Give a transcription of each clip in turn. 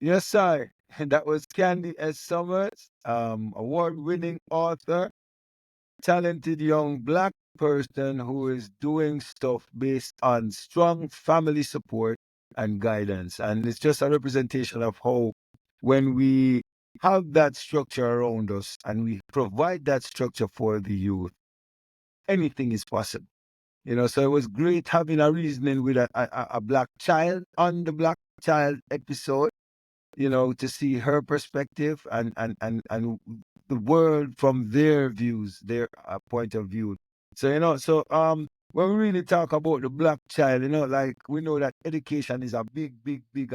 Yes, sir. That was Candy S. Summers, award-winning author, talented young black person who is doing stuff based on strong family support and guidance. And it's just a representation of how when we have that structure around us and we provide that structure for the youth, anything is possible. So it was great having a reasoning with a black child on the black child episode, to see her perspective and the world from their views, their point of view. So, when we really talk about the black child, like we know that education is a big, big, big,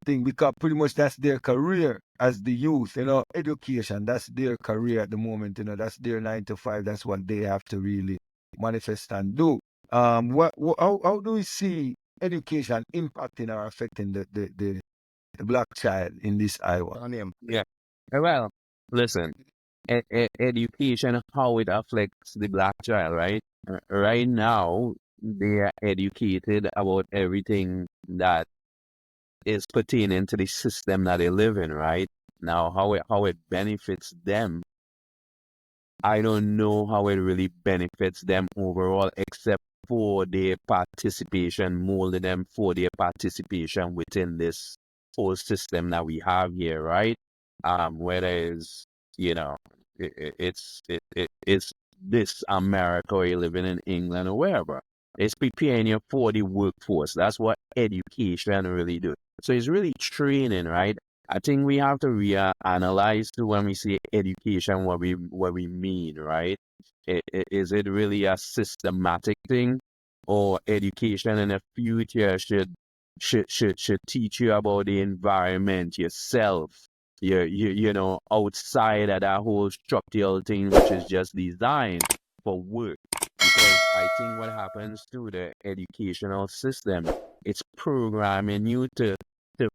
thing, because pretty much that's their career as the youth, education, that's their career at the moment, that's their 9 to 5, that's what they have to really manifest and do. How do we see education impacting or affecting the black child in this Iowa? On him. Yeah. Well, listen, education, how it affects the black child, right? Right now, they are educated about everything that is pertaining to the system that they live in, right? Now, how it benefits them, I don't know how it really benefits them overall, except for their participation, molding them for their participation within this whole system that we have here, right? Whether it's, you know, it's this America, or you're living in England or wherever. It's preparing you for the workforce. That's what education really do. So it's really training, right? I think we have to reanalyze to when we say education, what we mean, right? Is it really a systematic thing, or education in the future should teach you about the environment, yourself, outside of that whole structural thing, which is just designed for work. Because I think what happens to the educational system, it's programming you to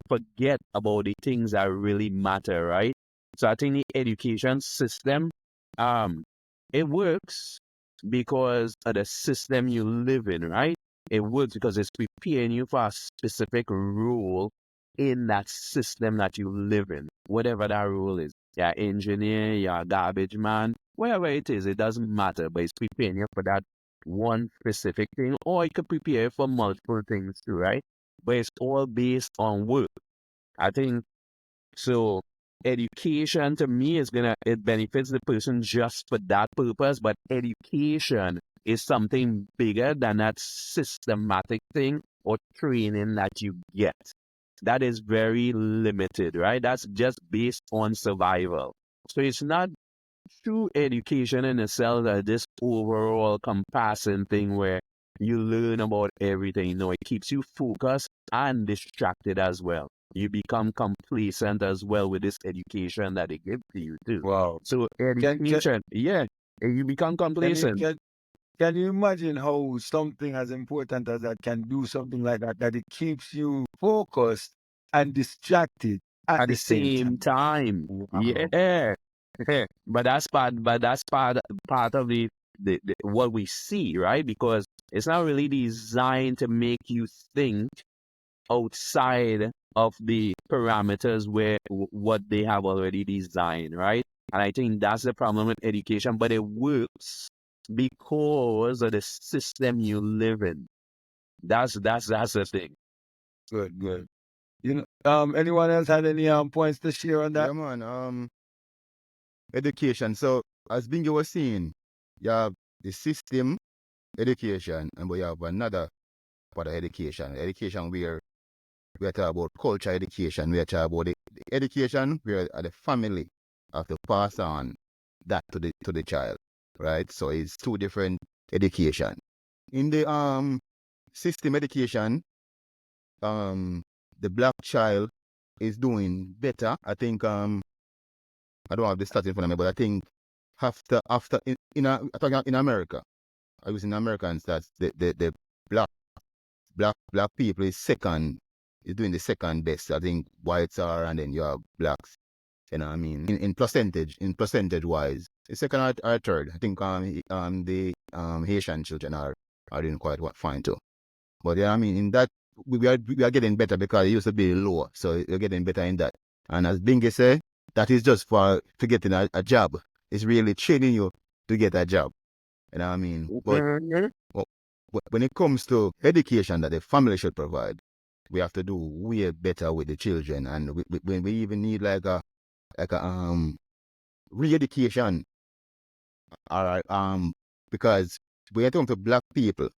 forget about the things that really matter, right? So I think the education system, um, it works because of the system you live in, right? It works because it's preparing you for a specific role in that system that you live in, whatever that role is. You're an engineer, you're a garbage man, whatever it is, it doesn't matter, but it's preparing you for that one specific thing, or it could prepare you for multiple things too, right? But it's all based on work. I think so. Education to me it benefits the person just for that purpose, but education is something bigger than that systematic thing or training that you get. That is very limited, right? That's just based on survival. So it's not true education in itself, this overall compassing thing where you learn about everything. No, it keeps you focused and distracted as well. You become complacent as well with this education that they give to you too. Wow. So Can can education, yeah, you become can you complacent. can you imagine how something as important as that can do something like that, that it keeps you focused and distracted at At the the same same time? time. Wow. Yeah. But that's part of the what we see, right? Because it's not really designed to make you think outside of the parameters where what they have already designed, right? And I think that's the problem with education, but it works because of the system you live in. That's the thing. Good, good. Anyone else had any points to share on that? Yeah, man. Education. So, as Bingy was saying, you have the system education, and we have another part of education. Education where we are talking about culture education. We are talking about the education where the family have to pass on that to the child, right? So it's two different education. In the system education, the black child is doing better. I think I don't have the stats in front of me, but I think after I'm talking in America, I was in American stats, the black black people is doing the second best. I think whites are, and then you have blacks. You know what I mean? In percentage wise, the second or third. I think the Haitian children are doing quite fine too. But yeah, I mean, in that we are getting better because it used to be low, so we're getting better in that. And as Bingy said, that is just for getting a job. It's really training you to get a job. You know what I mean? But Mhm. when it comes to education that the family should provide, we have to do way better with the children, and we even need like a re-education, all right, because when it comes to black people,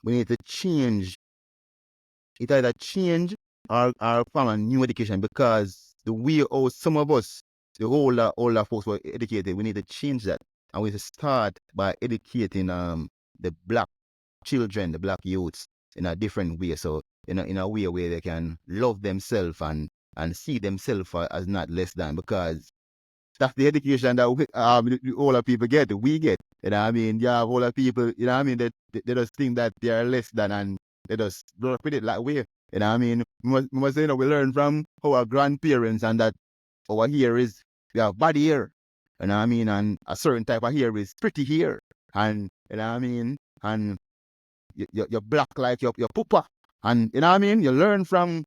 we need to change it, either change or find a new education, because the way how some of us, the older folks were educated, we need to change that, and we need to start by educating the black children, the black youths, in a different way. So in a way where they can love themselves and see themselves as not less than, because that's the education that the older people get, we get. You know what I mean? You have older people, you know what I mean, they just think that they are less than, and they just grow up with it like we. You know what I mean? We must say, we learn from our grandparents, and that our hair is, we have body hair. You know what I mean? And a certain type of hair is pretty hair. And you know what I mean? And you're black like your poopa. And you know what I mean? You learn from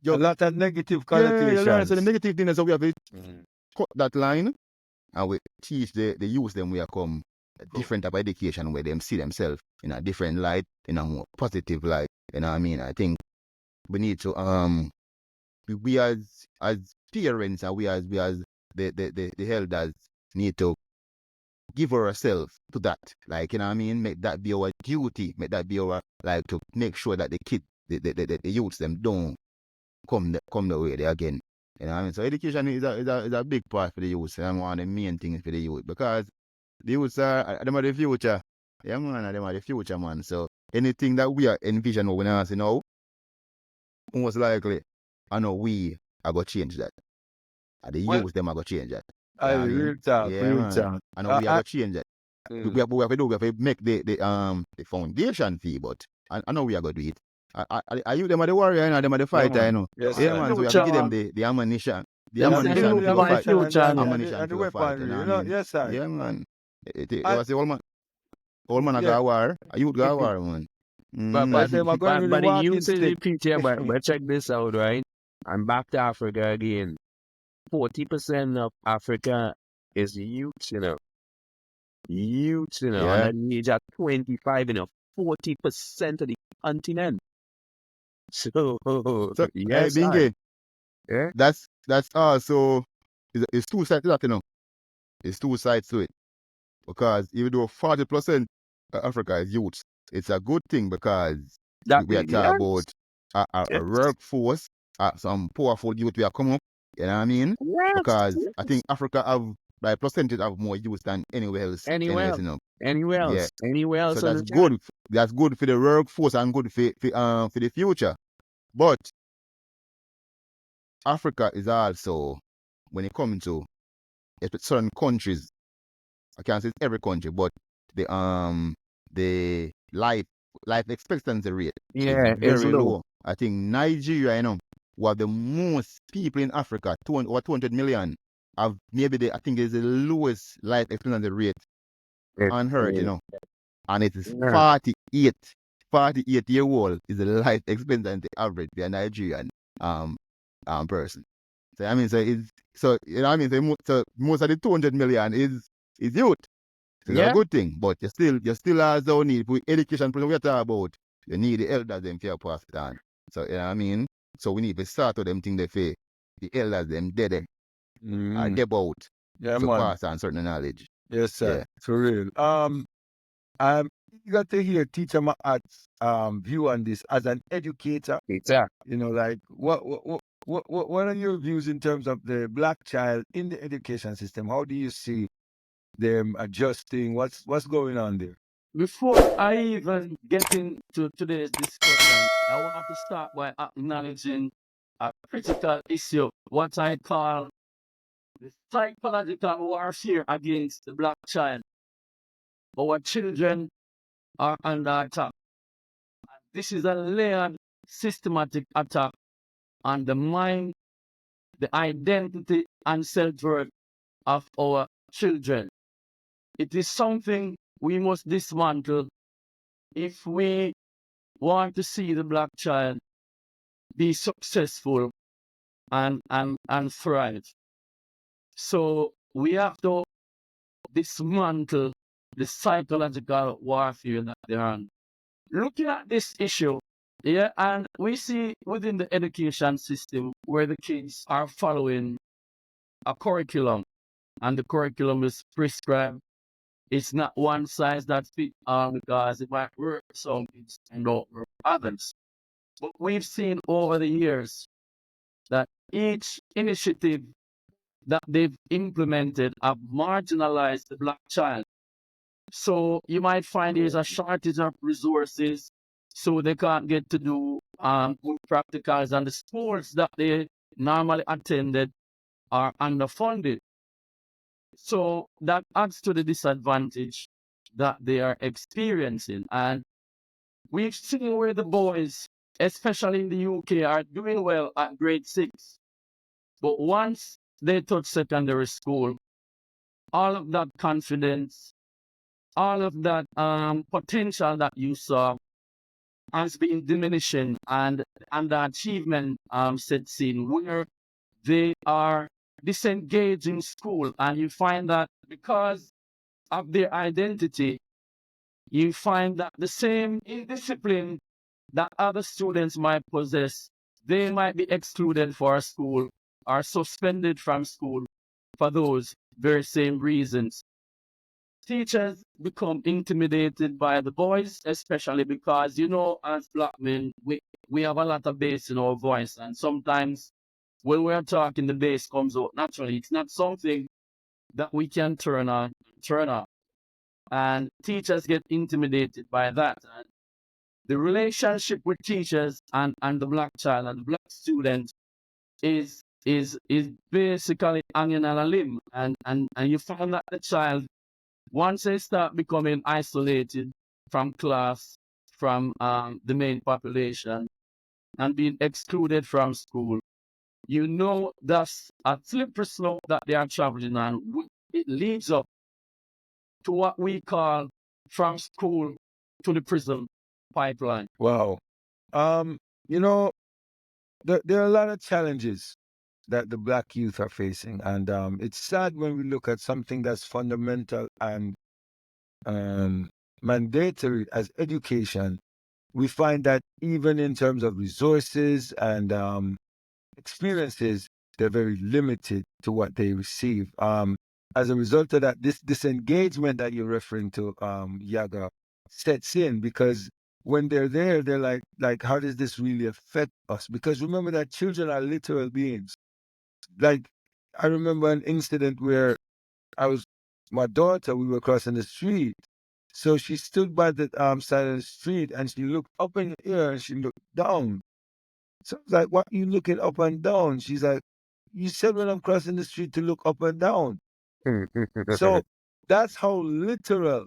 A lot of negative yeah, you learn. So the connotations. negative thing is, so we have to Mhm. cut that line, and we teach the youth them, we are come a different type of education where them see themselves in a different light, in a more positive light. You know what I mean? I think we need to we as parents, and we as the elders need to give ourselves to that. Like, you know what I mean? Make that be our duty. Make that be our, like, to make sure that the kid, the youths them don't come the way they again. You know what I mean? So education is a big part for the youth, and one of the main things for the youth, because the youths are them are the future. Yeah, man, them are the future, man. So anything that we are envision when I say now, most likely, I know we are gonna change that. And the Well, youth them are gonna change that. You I know what I mean? real talk, Yeah, real man. talk. I know we are gonna change that. Mm. We have to do. We have to make the foundation fee, but I know we are gonna do it. I you them are the warrior, you know, them are the Yeah, fighter, you man. know. Yes, Yeah, sir. man. So we have to Future, give them man. the ammunition, Them say the Give them to the youth go are the fight. ammunition and future, you know. Ammunition and the to go fight. You weaponry. know what You I know, mean? yes, sir. Yeah, man. It I, was the old man a yeah. go war. A youth go war, man. But them are going with the But the walking youth is the stick. future, but check this out, right? I'm back to Africa again. 40% of Africa is youth, you know. Youth, you know, Yeah. under the age of 25, you know, 40% of the continent. So, So, hey, yes, I. Bingy, Yeah. that's also, it's two sides to that, you know. It's two sides to it. Because even though 40% of Africa is youth, it's a good thing, because That we are talking yes, about a yes, workforce, some powerful youth we are coming up. You know what I mean? yes, Because I think yes. Africa have, by percentage, have more youth than anywhere else. Anywhere Anyways, else, you know. anywhere Yeah. else, anywhere So else on that's the chart. good. That's good for the workforce and good for the future. But Africa is also, when it comes to certain countries, I can't say it's every country, but the life expectancy rate is Yeah, it's very low. low. I think Nigeria, you know, who have the most people in Africa, 200, over 200 million, have maybe I think is the lowest life expectancy rate It, on earth, you know, and it is yeah, 48. 48-year old is the life expectancy average for a Nigerian um person. So I mean, so it's, so you know what I mean. So most of the 200 million is youth. So it's a yeah, good thing, but you still also need, with education program we are talking about, you need the elders them for pass it on. So you know what I mean? So we need to start with them thing they say the elders them dead are Mm. dead out Yeah, to man. pass on certain knowledge. Yes, Yeah. sir. For real. I'm eager to hear Teacher Maat's view on this as an educator. it's You know, like what are your views in terms of the black child in the education system? How do you see them adjusting? What's going on there? Before I even get into today's discussion, I want to start by acknowledging a critical issue, what I call the psychological warfare against the black child. Our children are under attack. This is a layered, systematic attack on the mind, the identity, and self-worth of our children. It is something we must dismantle if we want to see the black child be successful and thrive. So we have to dismantle the psychological warfare that they're on. Looking at this issue, yeah, and we see within the education system where the kids are following a curriculum, and the curriculum is prescribed. It's not one size that fits all because it might work for some kids and not work for others. But we've seen over the years that each initiative that they've implemented have marginalized the black child. So you might find there's a shortage of resources, so they can't get to do good practicals, and the schools that they normally attended are underfunded. So that adds to the disadvantage that they are experiencing. And we've seen where the boys, especially in the UK, are doing well at grade 6. But once they touch secondary school, all of that confidence, all of that potential that you saw has been diminishing, and the achievement sets in where they are disengaged in school. And you find that because of their identity, you find that the same indiscipline that other students might possess, they might be excluded for school or suspended from school for those very same reasons. Teachers become intimidated by the boys, especially because, as black men, we have a lot of bass in our voice. And sometimes when we're talking, the bass comes out naturally. It's not something that we can turn on, turn off. And teachers get intimidated by that. And the relationship with teachers and the black child and the black student is basically hanging on a limb. And you find that the child, once they start becoming isolated from class, from the main population, and being excluded from school, that's a slippery slope that they are traveling on. It leads up to what we call from school to the prison pipeline. Wow. Um, you know, there are a lot of challenges that the black youth are facing, and it's sad when we look at something that's fundamental and um, mandatory as education. We find that even in terms of resources and experiences, they're very limited to what they receive. As a result of that, this disengagement that you're referring to, Yaga, sets in because when they're there, they're like, how does this really affect us? Because remember that children are literal beings. Like, I remember an incident where my daughter, we were crossing the street. So she stood by the side of the street and she looked up in the air and she looked down. So I was like, what you looking up and down? She's like, you said when I'm crossing the street to look up and down. So that's how literal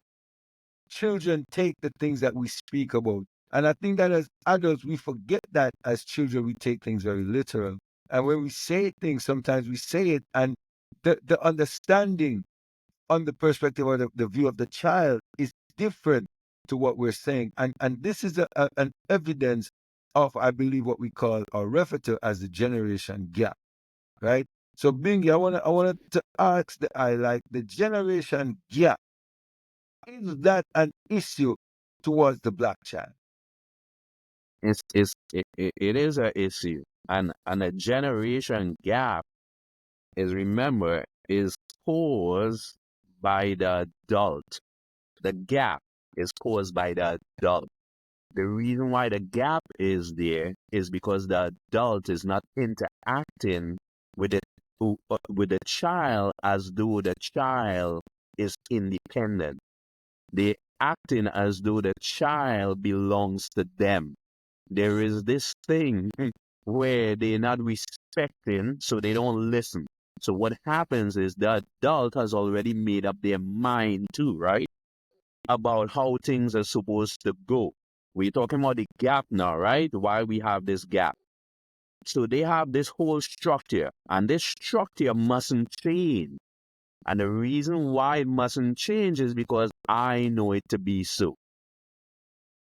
children take the things that we speak about. And I think that as adults, we forget that as children, we take things very literal. And when we say things, sometimes we say it, and the understanding on the perspective or the view of the child is different to what we're saying. And this is an evidence of, I believe, what we call or refer to as the generation gap, right? So, Bingy, I wanted to ask the generation gap, is that an issue towards the black child? It is an issue, and a generation gap is, remember, is caused by the adult. The gap is caused by the adult. The reason why the gap is there is because the adult is not interacting with the child as though the child is independent. They're acting as though the child belongs to them. There is this thing where they're not respecting, so they don't listen. So what happens is the adult has already made up their mind too, right? About how things are supposed to go. We're talking about the gap now, right? Why we have this gap. So they have this whole structure, and this structure mustn't change. And the reason why it mustn't change is because I know it to be so.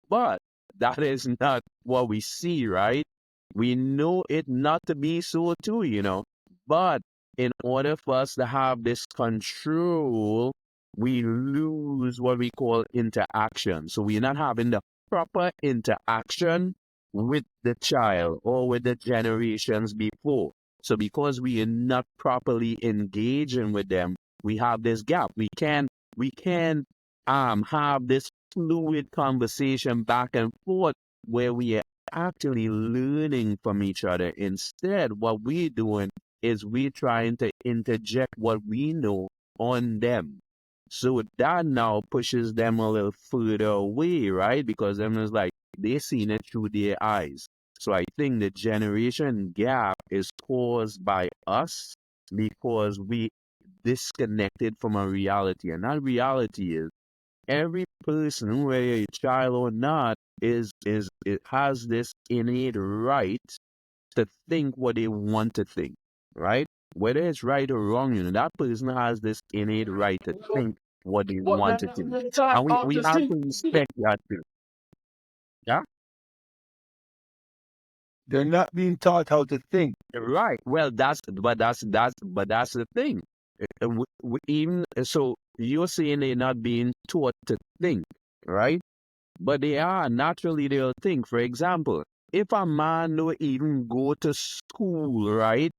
But that is not what we see, right? We know it not to be so too, But in order for us to have this control, we lose what we call interaction. So we're not having the proper interaction with the child or with the generations before. So because we are not properly engaging with them, we have this gap. We can have this fluid conversation back and forth where we are actually learning from each other. Instead, what we're doing is we're trying to interject what we know on them. So that now pushes them a little further away, right? Because them is like they seen it through their eyes. So I think the generation gap is caused by us because we disconnected from a reality. And that reality is every person, whether a child or not, is it has this innate right to think what they want to think, right? Whether it's right or wrong, that person has this innate right to think what they But want then to think. the time And we, out we to have see. to respect that too. Yeah? They're not being taught how to think. Right. Well, that's the thing. Even so, you're saying they're not being taught to think, right? But they are naturally they'll think. For example, if a man don't even go to school, right?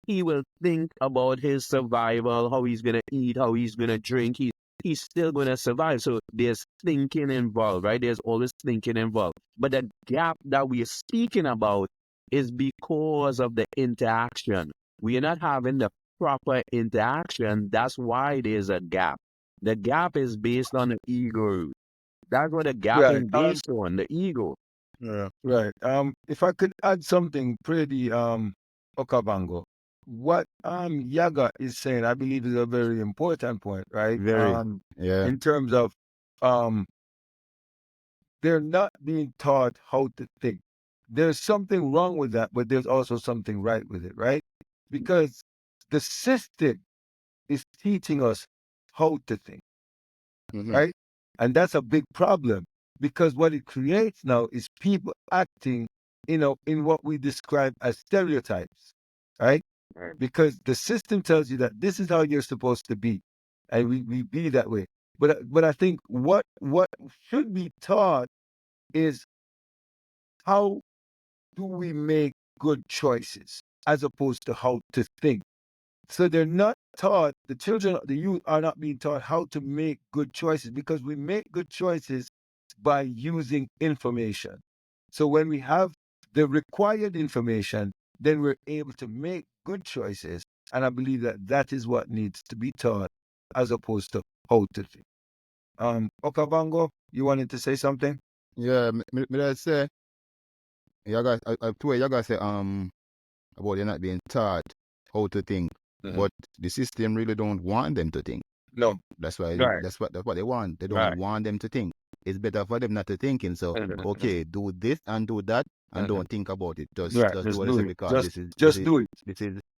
He will think about his survival, how he's gonna eat, how he's gonna drink. He's still gonna survive. So there's thinking involved, right? There's always thinking involved. But the gap that we're speaking about is because of the interaction. We are not having the proper interaction. That's why there's a gap. The gap is based on the ego. That's what the gap Right. is based on, the ego. Yeah. Right. If I could add something pretty Okavango, what Yaga is saying, I believe is a very important point, right? Very. Yeah. In terms of um they're not being taught how to think. There's something wrong with that, but there's also something right with it, right? Because the system is teaching us how to think, Mm-hmm. right? And that's a big problem because what it creates now is people acting, in what we describe as stereotypes, right? Right. Because the system tells you that this is how you're supposed to be, and we be that way. But I think what should be taught is how do we make good choices as opposed to how to think. So they're not taught, the children, the youth are not being taught how to make good choices because we make good choices by using information. So when we have the required information, then we're able to make good choices. And I believe that that is what needs to be taught as opposed to how to think. Okavango, you wanted to say something? Yeah. Me I say, you guys say about they're not being taught how to think, Mhm. but the system really don't want them to think. No. That's why Right. that's what they want. They don't Right. want them to think. It's better for them not to thinking. So okay, do this and do that and don't think about it. Just Right. just do Just what I do say it. because Just just do it.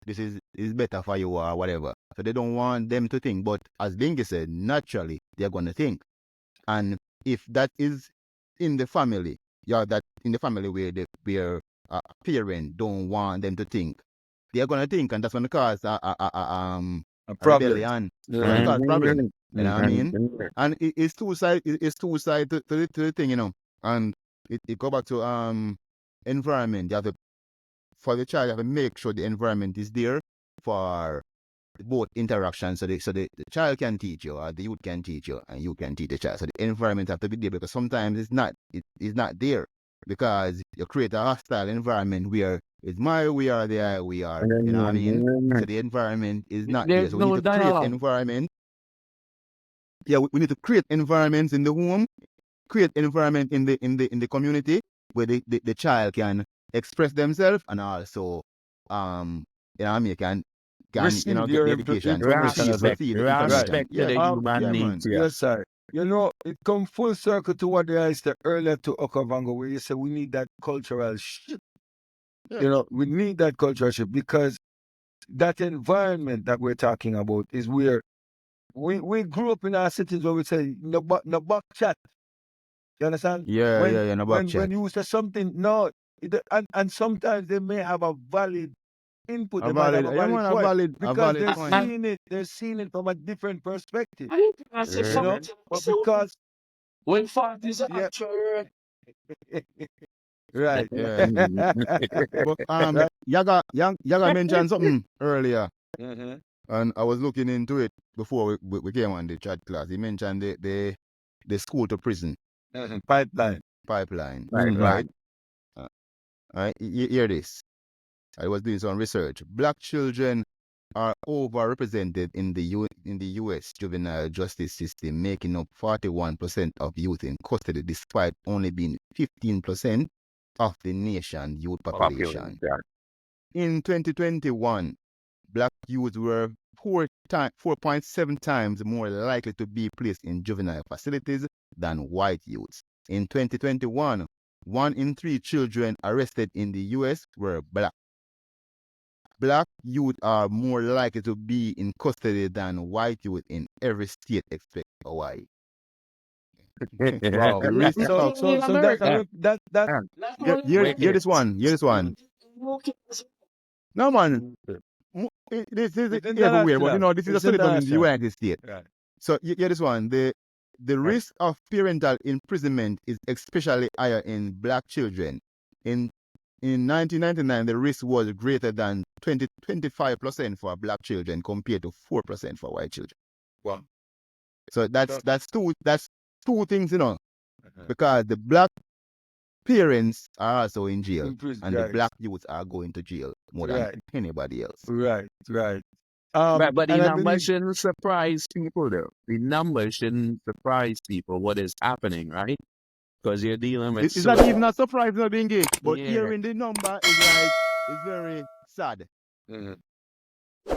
this is better for you or whatever. So they don't want them to think. But as Bingy said, naturally they're gonna think. And if that is in the family, yeah, that in the family where a parent don't want them to think, they're gonna think, and that's gonna cause A a problem. rebellion. It's gonna Yeah. cause problem. Mhm. You know what I mean? Mhm. And it's two side. It's two side to the thing, And it go back to environment. You have to for the child. You have to make sure the environment is there for both interactions, so the child can teach you, or the youth can teach you, and you can teach the child. So the environment have to be there because sometimes it's not there because you create a hostile environment where it's my we are there we are. You know what I mean? So the environment is not there. There's So we need no to create dialogue. environment. Yeah, we need to create environments in the home, create environment in the community where the child can express themselves and also can Receive get your the education, information as well. receive the Right. information. Respect to Yeah, the human yeah, man. nature. Yes, sir. It come full circle to what I said earlier to Okavango, where you said we need that cultural shift. Yeah. We need that cultural shift because that environment that we're talking about is where we grew up in our cities where we say no back chat. You understand? Yeah, yeah, yeah, no back When chat. you say something, no, and sometimes they may have a valid input, A they might have valid, a yeah, valid man, point a because valid point. they're seeing it from a different perspective. I think I said You know, something. but because When fact is yeah, actual, right, Yeah. But right. Yaga mentioned something earlier, Mm-hmm. and I was looking into it before we came on the chat class. He mentioned the school to prison Mm-hmm. Pipeline. pipeline, Mm-hmm. right? Uh, right. Hear this. I was doing some research. Black children are overrepresented in the U.S. juvenile justice system, making up 41% of youth in custody, despite only being 15% of the nation's youth Population. population. In 2021, black youth were 4.7 times more likely to be placed in juvenile facilities than white youths. In 2021, 1 in 3 children arrested in the U.S. were black. Black youth are more likely to be in custody than white youth in every state except Hawaii. Wow. The risk not of only in So that's America, that. not hear, only in hear, America, hear Wicked. this one. Hear this one. No man, this is It's everywhere, but international. this is a It's study done in the international. United States. Right. So hear this one. The Right. risk of parental imprisonment is especially higher in black children. In 1999, the risk was greater than 25% for black children compared to 4% for white children. Wow. So So, that's two things, uh-huh. because the black parents are also in jail, In prison, and the right. black youths are going to jail more than Right. anybody else. Right. Right. But the And I numbers believe shouldn't surprise people, though. The numbers shouldn't surprise people what is happening, right? Because you're dealing with It's so not even a surprise not being gay, but yeah, hearing the number is like, it's very sad. mhm.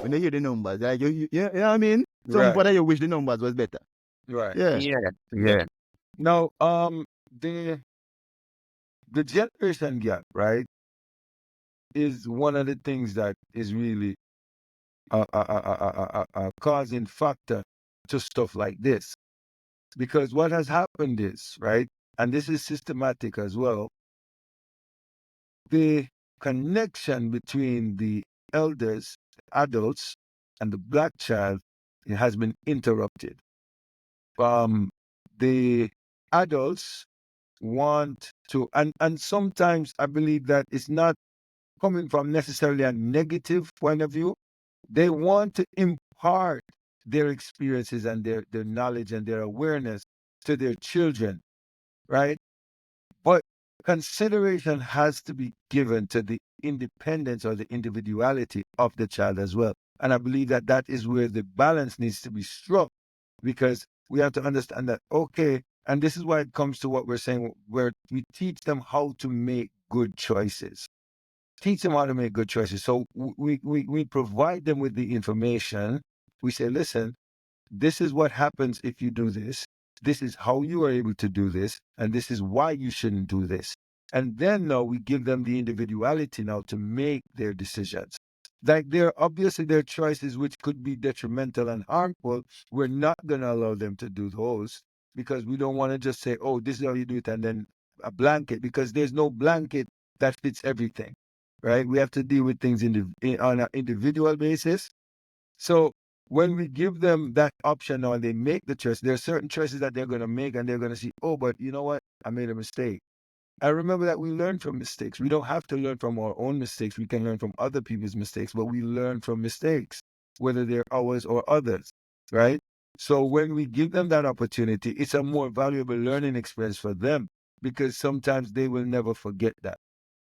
When they hear the numbers, like you know what I mean? Right. Somebody you wish the numbers was better. Right. Yeah. yeah, yeah. Now, the generation gap, right, is one of the things that is really a causing factor to stuff like this. Because what has happened is, right, and this is systematic as well, the connection between the elders, adults, and the black child, it has been interrupted. The adults want to, and sometimes I believe that it's not coming from necessarily a negative point of view. They want to impart their experiences and their knowledge and their awareness to their children, right? But consideration has to be given to the independence or the individuality of the child as well. And I believe that that is where the balance needs to be struck, because we have to understand that, okay, and this is why it comes to what we're saying, where we teach them how to make good choices. Teach them how to make good choices. So we provide them with the information. We say, listen, this is what happens if you do this. This is how you are able to do this. And this is why you shouldn't do this. And then now we give them the individuality now to make their decisions. Like obviously their choices which could be detrimental and harmful. We're not going to allow them to do those, because we don't want to just say, oh, this is how you do it, and then a blanket, because there's no blanket that fits everything, right? We have to deal with things on an individual basis. So when we give them that option now and they make the choice, there are certain choices that they're going to make, and they're going to see, oh, but you know what? I made a mistake. I remember that we learn from mistakes. We don't have to learn from our own mistakes. We can learn from other people's mistakes, but we learn from mistakes, whether they're ours or others, right? So when we give them that opportunity, it's a more valuable learning experience for them, because sometimes they will never forget that.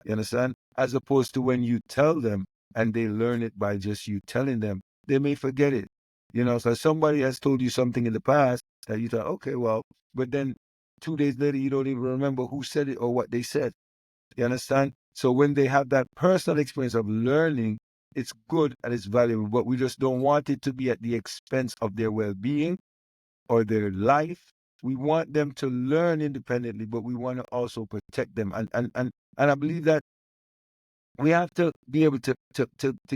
You understand? As opposed to when you tell them and they learn it by just you telling them, they may forget it. So somebody has told you something in the past that you thought, okay, well, but then 2 days later, you don't even remember who said it or what they said. You understand? So when they have that personal experience of learning, it's good and it's valuable, but we just don't want it to be at the expense of their well-being or their life. We want them to learn independently, but we want to also protect them. And I believe that we have to be able to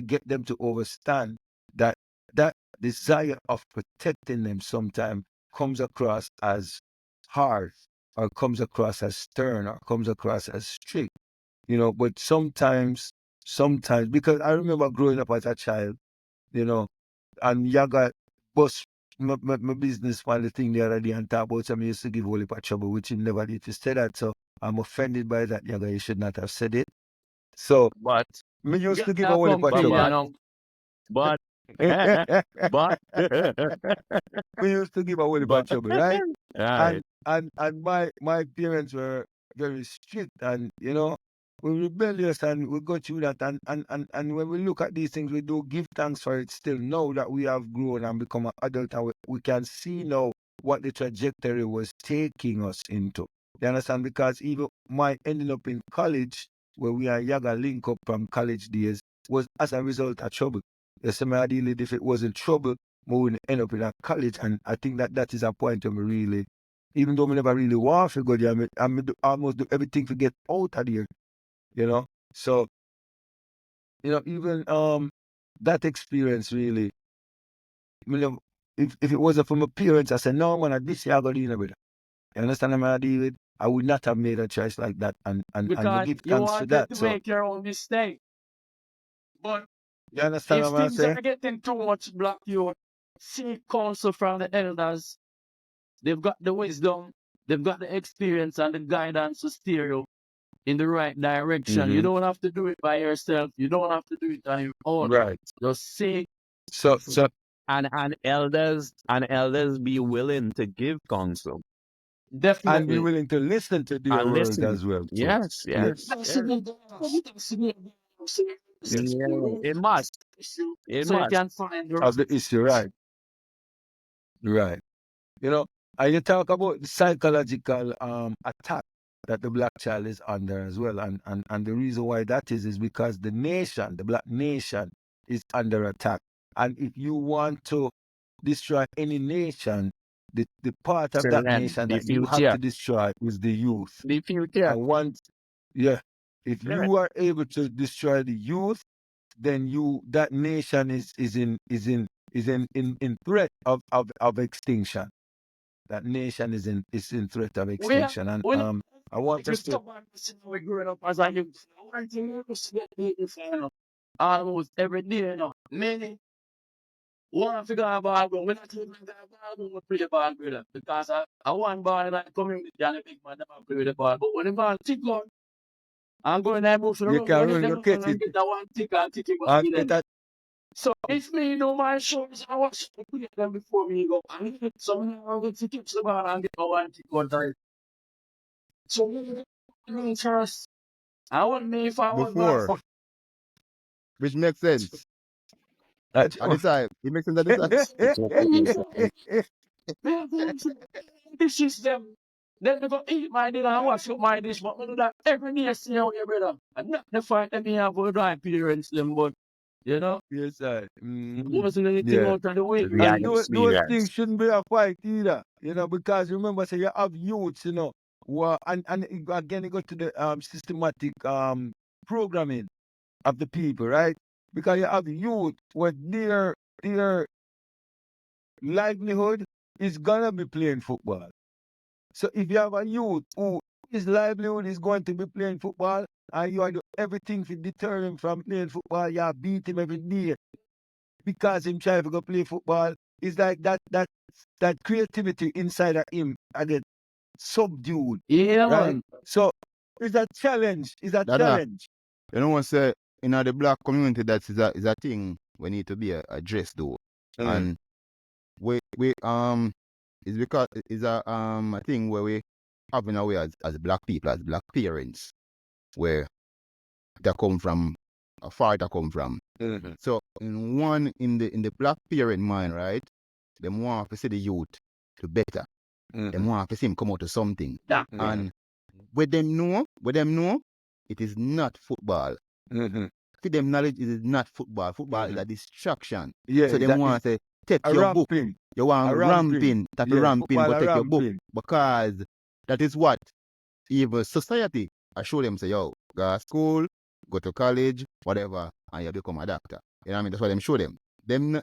get them to understand that that desire of protecting them sometimes comes across as hard. or comes across as stern or comes across as strict, but sometimes, because I remember growing up as a child, and Yaga bust my business for the thing the other day and talk about something used to give whole heap of trouble, which he never did to say that. So I'm offended by that, Yaga. You should not have said it. So But me used to give a I'll whole heap come of to you, trouble. but but We used to give a whole heap of but trouble, right? right. And my parents were very strict, and we're rebellious, and we go through that, and when we look at these things, we do give thanks for it still. Now that we have grown and become an adult, and we can see now what the trajectory was taking us into. You understand? Because even my ending up in college, where we and Yaga link up from college days, was as a result of trouble. Yes, ideally, if it wasn't trouble, we wouldn't end up in a college, and I think that is a point of me really, even though I never really want to go there, almost do everything to get out of there, So, even that experience really, if it wasn't for my parents, I said, no, man, this year I got in with it. You understand what I deal with? I would not have made a choice like that, and we because give you thanks to wanted that. to So, make your own mistake. But you understand if what I'm things saying? are getting too much black, you seek counsel from the elders. They've got the wisdom, they've got the experience and the guidance to steer you in the right direction. You Mm-hmm. don't have to do it by yourself. You don't have to do it on your own. Right. Just seek. So, And elders be willing to give counsel and be Definitely. willing to listen to their and words listen. as well, too. Yes, Yes. yes, yes. Yeah, it So must. It you must. can find the Of the issue, right. Right. You know, and you talk about the psychological attack that the black child is under as well. And the reason why that is because the black nation, is under attack. And if you want to destroy any nation, the part of that Children, nation the that you have future. to destroy is the youth. The future. And once, yeah, if Right. you are able to destroy the youth, then that nation is in threat of extinction. That nation is in threat of we are extinction. And when I want if you us to. stop and listen to we growing up as a youth, one thing you used to get beaten for, almost every day, Many want to figure out ball, but when I take the ball, we play the ball with them. Because I want ball in the community and the big man never play with the ball. But when the ball tick on, I'm going there, move to the You room, can go hit run, them you up catch and it. get that one tick and tick it back And with it them. that, So if me do my shows, I watch the play them before me go. And so I'm going to catch the ball and get my one tick one time. So me first, I want me if I want ball Before, for which makes sense. that's At the time, it makes sense at the time. this is them. Then they go eat my dinner and wash up my dish, but I do that every day, see how you brother. And not the fight that me have with my parents, them, but Yes, sir. wasn't anything Yeah. out of the way. We And had those things experience. shouldn't be a fight either, because remember, say you have youths, and again, it goes to the systematic programming of the people, right? Because you have youth where their livelihood is gonna be playing football. So if you have a youth who his livelihood is going to be playing football, and you are doing everything to deter him from playing football, you beat him every day because him trying to go play football, it's like that creativity inside of him I get subdued, Yeah, right? man. So it's a challenge. It's a Dada, challenge. you know what say in the black community that is a thing we need to be addressed though. Mm. And we it's because it's a thing where we have in a way as black people, as black parents, where they come from a far they come from. Mhm. So in the black parent mind, right? Them want to see the youth to better. Them Mhm. want to see him come out to something. Yeah. Mhm. And with them know, it is not football. Mhm. To them knowledge, it is not football. Football is Mhm. a distraction. Yeah, So is them that is want to take a your book. ramping. You A want ramping. ramping, type of Yeah, ramping, football go a take your book. ramping. Because that is what even society, I show them say, yo, go to school, go to college, whatever, and you become a doctor. You know what I mean? That's what them show them. Them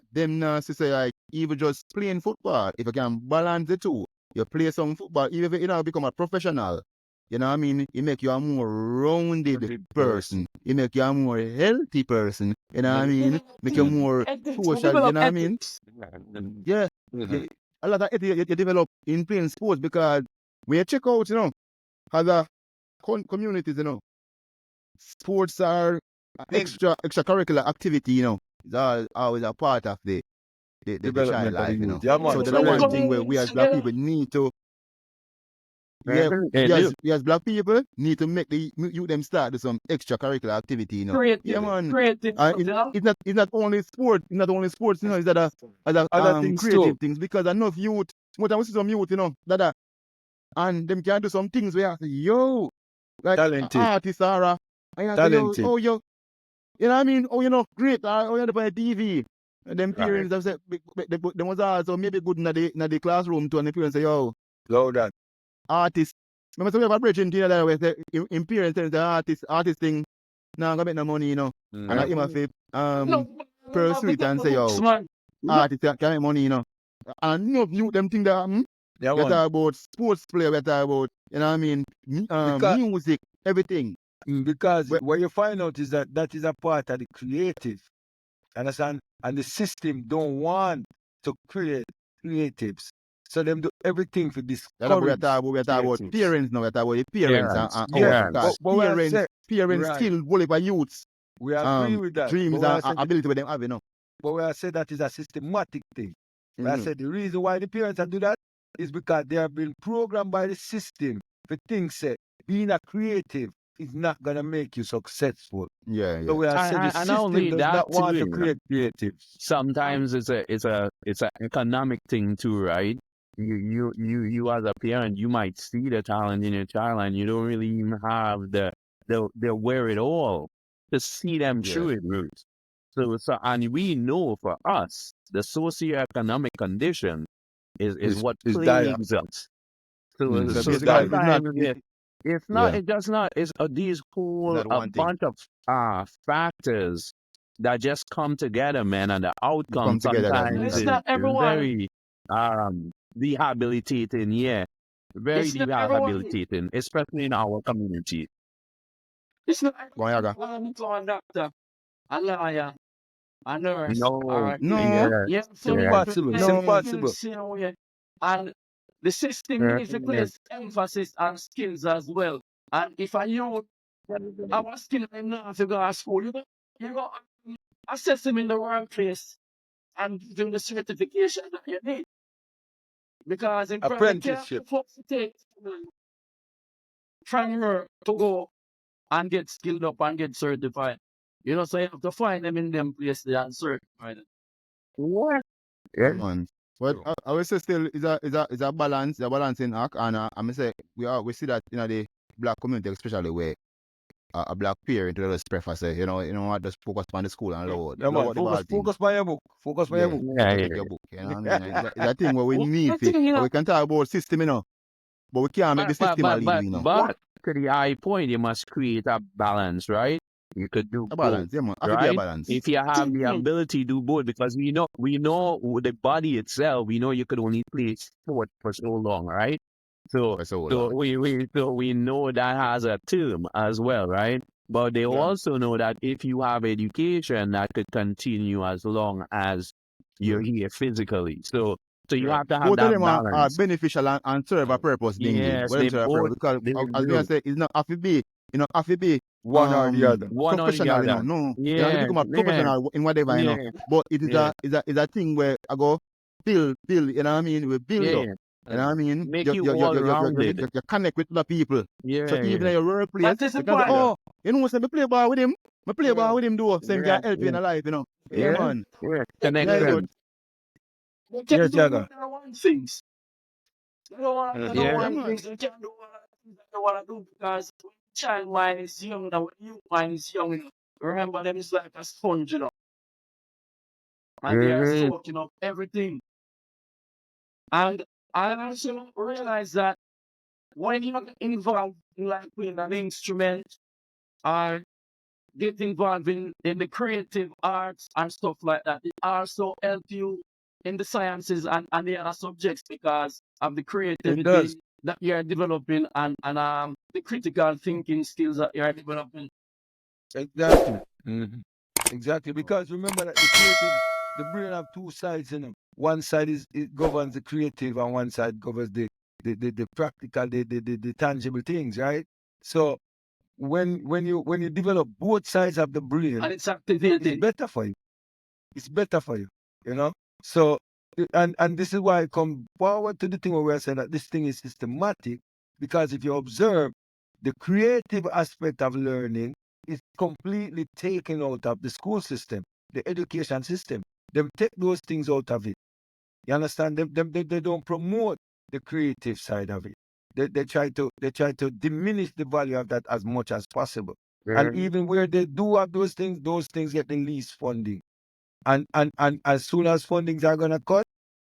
say like even just playing football, if you can balance the two, you play some football, even if you know become a professional. You know what I mean? It make you a more rounded Rounded person. It make you a more healthy person. You know what I mean? Make you more Ethics. We social. You develop know what I mean? ethics. Yeah. Mhm. A lot of ethics you develop in playing sports because when you check out, other communities, sports are a Big extracurricular activity, it's always a part of the child development of the life, youth. Yeah, So man. that's the Very one true. thing where we as black people need to, yeah, They do. we as black people need to make the youth them start do some extracurricular activity, Yeah, Creative. man. Creative. It's not only sports, it's other Other things too. creative things because enough youth, more time we see some youth, that and them can do some things where I say, yo, like Talented. artists are, I say, yo, Talented. oh, yo, you know what I mean? Oh, great. Oh, you're on TV. And them Right. parents have said, they was also maybe good in the classroom too. And the parents say, yo, Low that. artists. Remember, we have a bridge in here that way. In parents say, the artist thing, now I'm going to make no money, And I Mm. him have to No, pursue it and say, books, yo, man. artists can make money, And you them think that, Yeah, we man. talk about sports player, we talk about, you know what I mean? Because Music, everything. because But, what you find out is that is a part of the creative. Understand? And the system don't want to create creatives. So them do everything to that's what discourage we talk about creatives. parents now. We talk about the parents Parents. and Yeah, us Parents. because but we are say parents right. still bully by youths We agree with that. But dreams we are and say ability with them have, but we are say that is a systematic thing. I Mm-hmm. said the reason why the parents are do that is because they have been programmed by the system to think say being a creative is not gonna make you successful. Yeah, So yeah. we are say the And not system only does that not too, want to create creatives. sometimes it's an economic thing too, right? You as a parent, you might see the talent in your child and you don't really even have the wherewithal to see them Yeah. through it, Roots. So and we know for us the socioeconomic condition is what Is dire. plagues us. So So so basically, Dire. sometimes yeah, it does not it's these it's whole not a one thing. bunch of factors that just come together, man, and the You outcome come together that sometimes make It's that. not is everyone. very debilitating, yeah. Very It's not everyone. debilitating, especially in our community. It's not Go on, Yaga. everyone. To a doctor, a lawyer, a nurse, or No, a No, teacher. yeah, You have It's to yeah, impossible. It's implement no. impossible. skills same way. And the system yeah, needs to place emphasis on skills as well. And if a youth have a skill and not to go to school, you go assess them in the workplace and give them the certification that you need. Because in private, you can't Apprenticeship. afford to take from her to go and get skilled up and get certified. So you have to find them in them places and certify them. what? Yeah, Yeah, man. But I would say still is a balance, a balancing act, and I say we see that the black community especially where a black parent will just prefer say what, just focus on the school and Yeah, low man. out the ball thing. Focus by your book. Focus by your Yeah, book. yeah, protect yeah. your book. You know what I mean? It's a thing where we need One it. thing, We can talk about system, but we can't make the system a lead, what But to the high point, you must create a balance, right? You could do A both, balance, yeah, man. Have to be a right? balance. If you have the thing, ability to do both, because we know with the body itself, we know you could only play sport for so long, right? So For so so long. we know that has a term as well, right? But they Yeah. also know that if you have education, that could continue as long as you're here physically. So you Yeah. have to have Both of that them are balance. beneficial and serve a purpose, dingy. Yes, What them they serve a purpose both because they as me I do. say, it's not have to be, have to be One or the other. One or the professional, other. no. You have to Yeah, become a yeah, professional in whatever, yeah, But it is yeah, a thing where I go build, you know what I mean? We build up. yeah. You know what I mean? Make you all rounded. You connect with other people. So Yeah, even yeah, in your workplace, that is the you can say, point. Yeah. oh, say me play ball with him. Me play ball with him though. So him yeah, can help you in yeah, a life, Yeah, yeah, man. yeah. Yeah, it's good. Connection. You can Yes, do Jagger. what I want things. You don't Mhm. Yeah, Yeah, want man. things. You can't do what things that you want to do because when child mind is young, now when you mind is young, remember them is like a sponge, and they are hmm, soaking up everything. And I also realize that when you're involved in like playing an instrument or get involved in the creative arts and stuff like that, it also help you in the sciences and the other subjects because of the It does. creativity that you're developing and the critical thinking skills that you're developing. Exactly. Exactly. Because remember that the creative, the brain have two sides in them. One side is it governs the creative, and one side governs the practical, the tangible things, right? So when you develop both sides of the brain, And it's it's activated. better for you. It's better for you, you know. So and this is why I come forward to the thing where we're saying that this thing is systematic, because if you observe the creative aspect of learning is completely taken out of the school system, the education system. They take those things out of it. You understand? They don't promote the creative side of it. They try to diminish the value of that as much as possible. And even where they do have those things get the least funding. And as soon as fundings are gonna cut,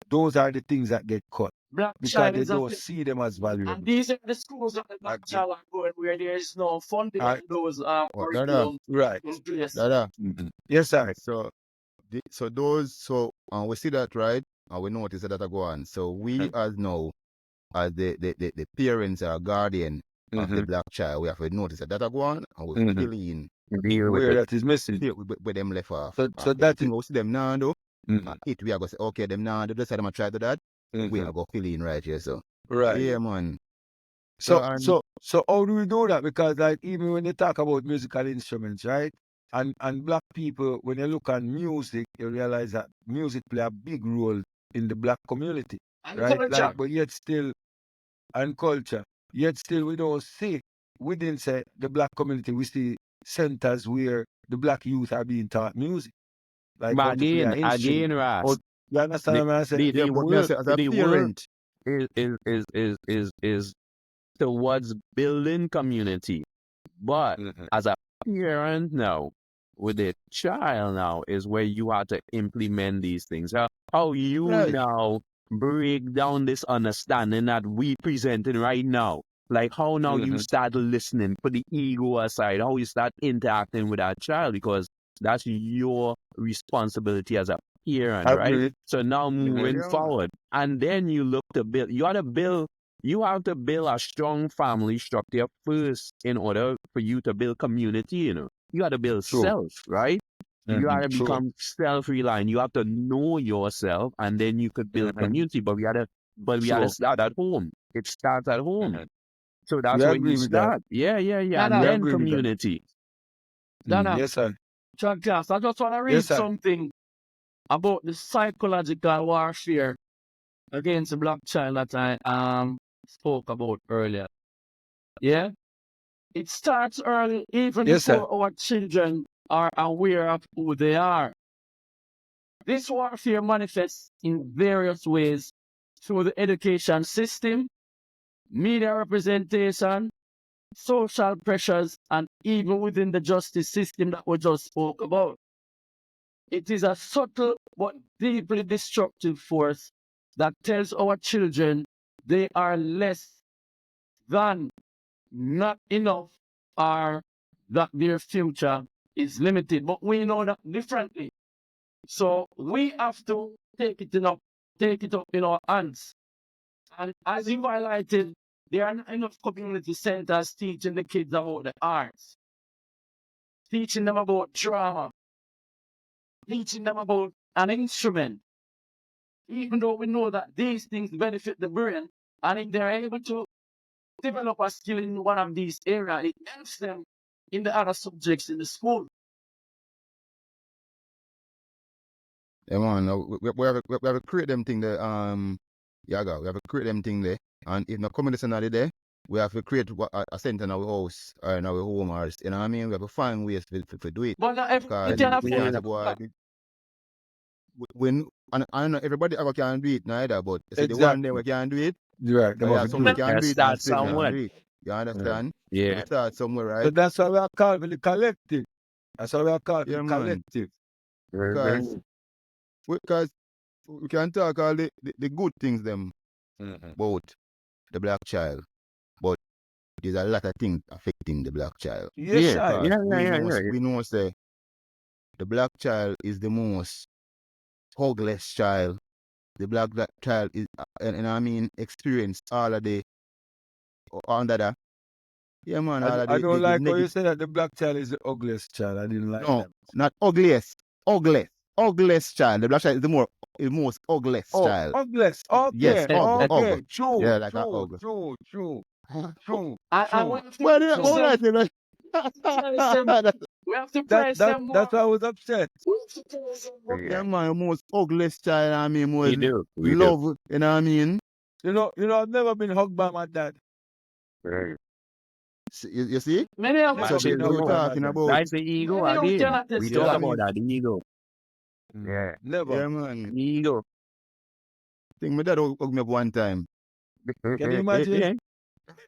those are the things that get cut Black because child they is don't active. see them as And valuable. these are the schools that the black Again, child are going where there is no funding I, and those What, Dada? curriculum right. in place. Dada. Yes, sir. So we see that, right? And we notice that go on. So we as now, as the parents or guardian of the black child, we have to notice that go on and we fill in Deal with Where it. that is missing. where them left off. So that is Everything we see them now do, it we are going to say, okay, them now do this, them a try to do that. We are going to fill in right here. So right. yeah, man. So and how do we do that? Because like even when they talk about musical instruments, right? And black people, when you look at music, you realize that music play a big role in the black community, And right? culture. Like, but yet still, and culture, yet still we don't see within say the black community, we see centers where the black youth are being taught music, like how But to play an instrument. again, How, Ras, you understand the what I'm saying? yeah, but me I say as a the work parent, is towards building community. But as a parent now, with a child now, is where you have to implement these things. How you right? now break down this understanding that we presenting right now. Like how now you start listening, put the ego aside, how you start interacting with that child, because that's your responsibility as a parent, right? Agree. So now moving Yeah, man. forward, and then you look to build. You have to build a strong family structure first in order for you to build community, You got to build True. self, right? You got to True. become self-reliant. You have to know yourself, and then you could build community. But we gotta True. start at home. It starts at home. So We that's where you agree with that. start. Yeah. And We Dada, then agree with that. community. Dada, Yes, sir. Chuck Class, I just want to Yes, read sir. something about the psychological warfare against the black child that I spoke about earlier. Yeah? It starts early, even Yes, sir. before our children are aware of who they are. This warfare manifests in various ways through the education system, media representation, social pressures, and even within the justice system that we just spoke about. It is a subtle but deeply destructive force that tells our children they are less than, not enough, or that their future is limited. But we know that differently. So we have to take it up in our hands. And as you highlighted, there are not enough community centers teaching the kids about the arts, teaching them about drama, teaching them about an instrument. Even though we know that these things benefit the brain, and if they're able to develop a skill in one of these areas, it helps them in the other subjects in the school. Yeah, man. We have to create them thing there. Yeah, we have to create them thing there. And if not coming this another day, we have to create a center in our house or in our home, or you know what I mean. We have to find ways to do it. But not everybody Because can we can't afford say, it. boy, when and I know everybody ever can do it neither, but you see the one day Exactly. we can do it, Right. They there must are be some do we it. can do Let's it and start still can't somewhere. do it. You understand? Yeah. We start somewhere, So right? that's why we are called the collective. That's why we are called the Yeah, man. collective. Because we can talk all the good things them about the black child, but there's a lot of things affecting the black child. Yes, Yeah. sir. Because Yeah. we know say the black child is the most hugless child, the black child is, and I mean, experience all of the under that. Yeah, man, all of I don't the like how you negative. say that the black child is the ugliest child. I didn't like No, that. not ugliest, ugliest child. The black child is the most ugliest Oh, child. ugliest. Yes, Okay, ugly. okay. True, Yeah, like a true, ugly. true, true, true, I true. want to Well, praise what them. I say, man? Praise them. That's- We have to praise them more. That's why I was upset. We have to praise them more. yeah, man, most ugliest child. I mean, most We do. love. You know what I mean? I've never been hugged by my dad. Right. You see? Many of Never us, So been what we're hugged by my talking dad. about. That's the ego many of us again. cannot We test talk Yeah. about that, the ego. Yeah. Never. Yeah, man. Ego. I think my dad hugged me up one time. Can you imagine?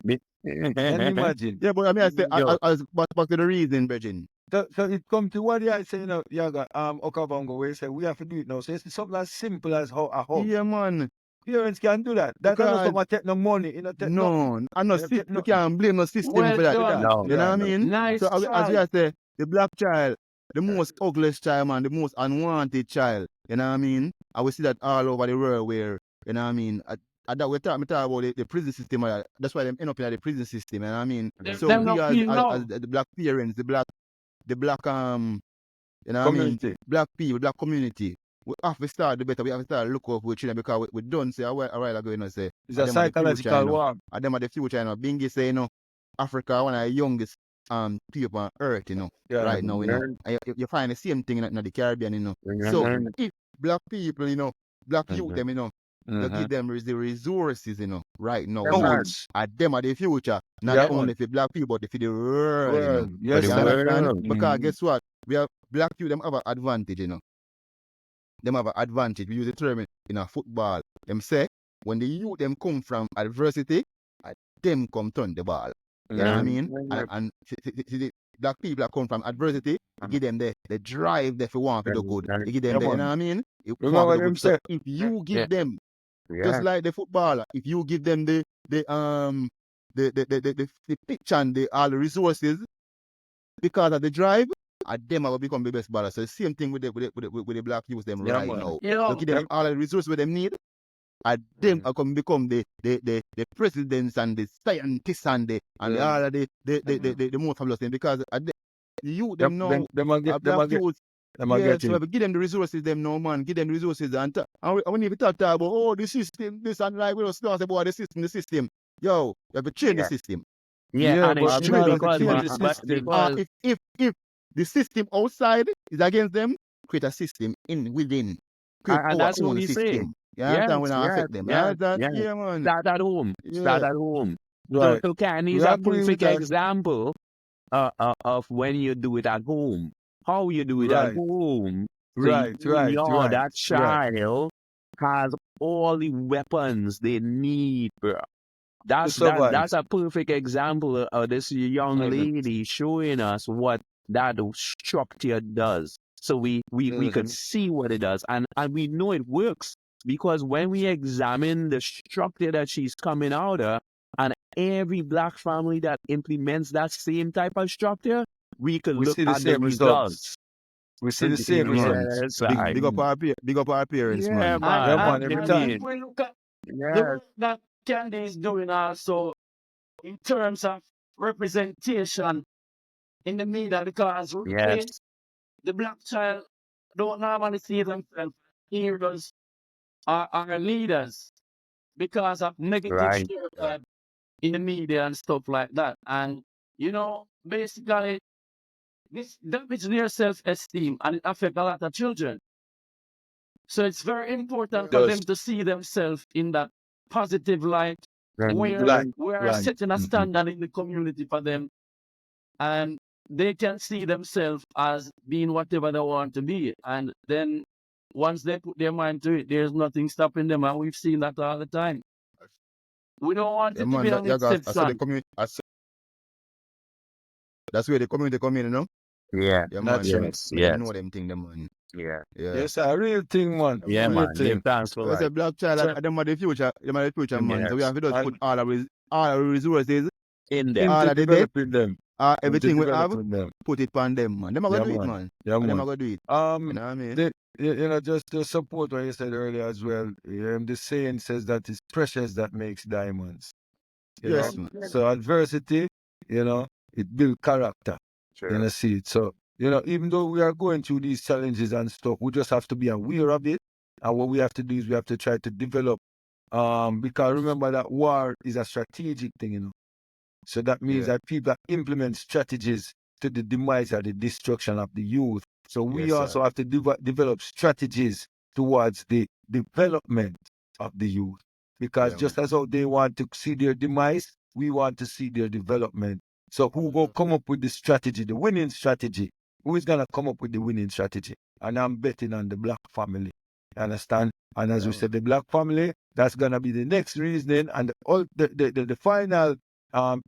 Can you imagine? Yeah, but I mean, I say, Yo, I was back to the reason, Virgin. So it come to what I say, you got Okabongo where you say we have to do it now. So it's something as simple as a hug. Yeah, man. Parents can do that. That's not Because something take no money, take nothing. no, I no Take we nothing. can't blame no system well for that. done. no. You know what I Right. mean? Nice So as we try. are say, the black child, the most ugliest child, man, the most unwanted child. You know what I mean? I will see that all over the world where, you know what I mean? That we talk about the prison system. That's why they end up in the prison system. You know what I mean? So Them we not as feel no. the black parents, the black you know what I mean? Community. Black people, black community. We have to start the better. We have to start look up for children because we don't say a while ago, you know, say It's them a are the future, you psychological know. war. Them are the future, you know. Bingy say, you know, Africa one of the youngest people on earth, you know, Yeah. right now, you know. And you find the same thing in the Caribbean, you know. So if black people, you know, black youth them, you know, you give them the resources, you know, right now, How you know. much? And them are the future, not Yeah, only man. for black people, but for the world, you know. Well, For yes, the You sir. understand? world. Because Mhm. guess what? We have black youth, them have an advantage, you know. Them have an advantage. We use the term in a football. Them say when the youth them come from adversity, them come turn the ball. You know what I mean? And see the black people that come from adversity, you give them the drive that you want to do good. You give them Yeah, the, you know man. what I mean? You want Remember to do them good. So say, if you Yeah. give them, Yeah. just like the footballer, if you give them the pitch and all the resources because of the drive, them will become the best baller. So the same thing with the black youth them yeah, right man. now. You You know, give them all the resources what them need, and them are come become the presidents and the scientists and Yeah. all of the most fabulous thing because the youth them know Them a a get, black youth. them a Yeah, get so it. if we give them the resources, them no man, give them the resources and when you talk about the system, this and like we don't talk about the system. Yo, you have to change the Yeah. system. Yeah, Yeah, and but it's in true order to because, change but, the but system, because If the system outside is against them, create a system within. Create and our that's what own we say. system. You Yes, understand? We not yes, affect them. You yes, understand? yes. Yeah, man. Start at home. Start Yeah. at home. right? So Kenny We is a agree with perfect that. example of when you do it at home. How you do it at Right, home. So right, right, right, that right. child has all the weapons they need, bro. To survive. That's a perfect example of this young Mhm. lady showing us what that structure does. So we could see what it does, and we know it works because when we examine the structure that she's coming out of, and every black family that implements that same type of structure, we could We look see the at the same results. results. We see the same results. Yes, Big up our parents, yeah, man. Yeah, man. man, every I and if time. mean, we look at the yes, work that Candy is doing also in terms of representation in the media, because really yes, the black child don't normally see themselves heroes or leaders because of negative right. stereotype in the media and stuff like that. And you know, basically this damages their self-esteem and it affects a lot of children. So it's very important for Does them to see themselves in that positive light where like, we are right. setting a standard in the community for them and they can see themselves as being whatever they want to be. And then once they put their mind to it, there's nothing stopping them. And we've seen that all the time. We don't want Yeah, it to man. be an I saw the exception. community. That's where the community come in, you know? Yeah, Yeah, man. Naturally. yes, Make them yes, know them thing, them, man. yeah. Yeah. Yes, a real thing, man. Yeah, Yeah, man. Real man. thing. Give thanks for So I life. said black child, So, them are the future, man. So we Yes. have to just put and all our resources, In there. all into of the best, developing them. Into everything we have, developing them. put it on them, man. Them are Yeah, gonna do it, man. man. Yeah, And them man. are gonna do it. You know what I mean? The just to support what you said earlier as well. The saying says that it's pressures that makes diamonds. Yes, man. So adversity, it builds character. Sure. See it. So, even though we are going through these challenges and stuff, we just have to be aware of it. And what we have to do is we have to try to develop, because remember that war is a strategic thing. So that means Yeah. that people implement strategies to the demise or the destruction of the youth. So we Yes, also sir. have to develop strategies towards the development of the youth. Because Yeah, just man. as how they want to see their demise, we want to see their development. So who will come up with the strategy, the winning strategy? Who is gonna come up with the winning strategy? And I'm betting on the black family. You understand? And as Yeah, we man. said, the black family, that's gonna be the next reasoning, and the final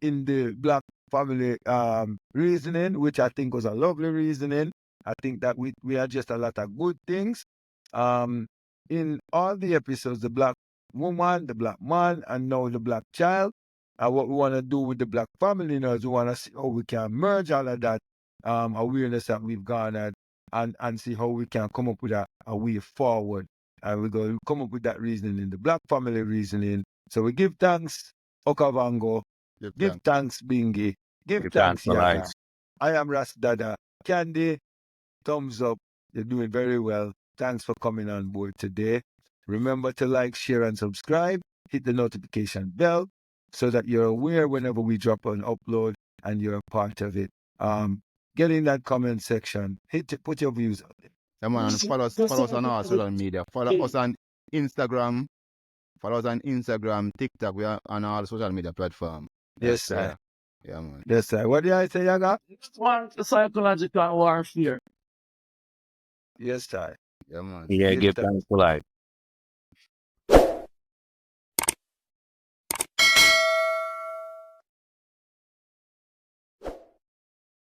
in the black family reasoning, which I think was a lovely reasoning. I think that we had just a lot of good things. Um, in all the episodes, the black woman, the black man, and now the black child. What we want to do with the black family now is we want to see how we can merge all of that awareness that we've garnered and see how we can come up with a way forward. And we're going to come up with that reasoning in the black family reasoning. So we give thanks, Okavango. Give Give thanks. thanks, Bingi. Give Give thanks thanks, for life. Yaga. I am Ras Dada. Candy, thumbs up. You're doing very well. Thanks for coming on board today. Remember to like, share, and subscribe. Hit the notification bell so that you're aware whenever we drop an upload and you're a part of it. Get in that comment section. Put your views on it. Yeah, man. And follow us on our social media. Follow us on Instagram. Follow us on Instagram, TikTok. We are on all social media platforms. Yes, sir. Yeah, man. Yes, sir. What did I say, Yaga? Next one, the psychological warfare. Yes, sir. Yeah, man. Yeah, Give give thanks. thanks for life.